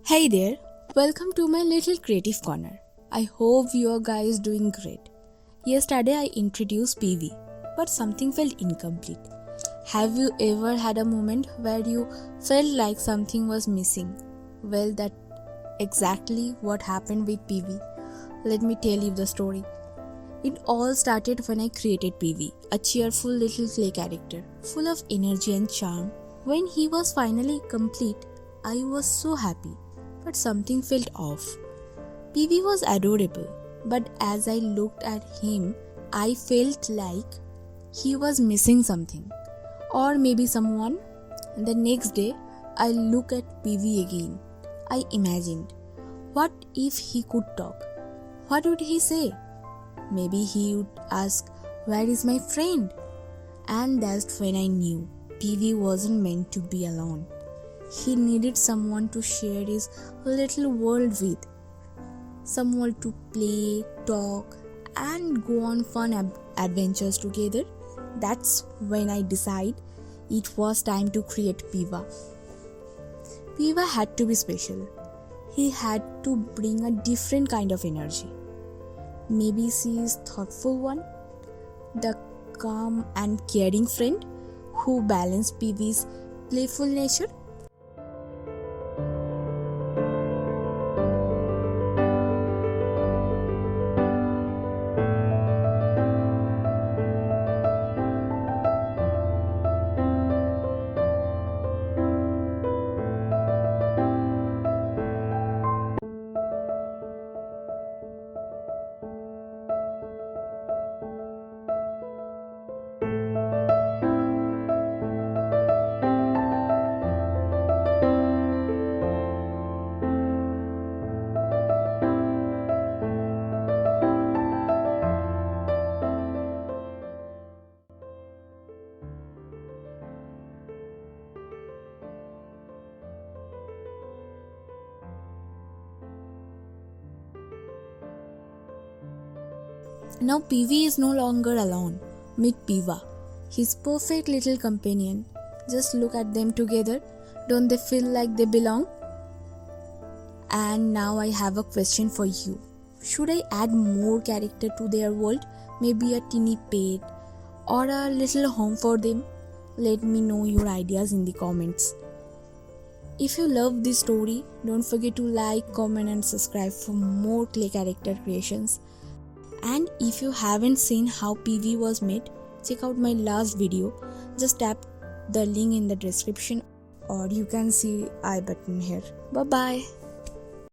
Hey there, welcome to my little creative corner. I hope you guys doing great. Yesterday I introduced Pivi, but something felt incomplete. Have you ever had a moment where you felt like something was missing? Well, that's exactly what happened with Pivi. Let me tell you the story. It all started when I created Pivi, a cheerful little clay character, full of energy and charm. When he was finally complete, I was so happy. But something felt off. Pivi was adorable, but as I looked at him, I felt like he was missing something, or maybe someone. And the next day, I looked at Pivi again. I imagined, what if he could talk? What would he say? Maybe he would ask, "Where is my friend?" And that's when I knew Pivi wasn't meant to be alone. He needed someone to share his little world with, someone to play, talk, and go on fun adventures together. That's when I decided it was time to create Piva. Piva had to be special. He had to bring a different kind of energy. Maybe she is thoughtful one, the calm and caring friend who balanced Pivi's playful nature. Now Pivi is no longer alone. Meet Piva, his perfect little companion. Just look at them together. Don't they feel like they belong? And now I have a question for you. Should I add more character to their world? Maybe a teeny pet or a little home for them? Let me know your ideas in the comments. If you love this story, don't forget to like, comment and subscribe for more clay character creations. And if you haven't seen how Pivi was made, check out my last video. Just tap the link in the description or you can see I button here. Bye bye.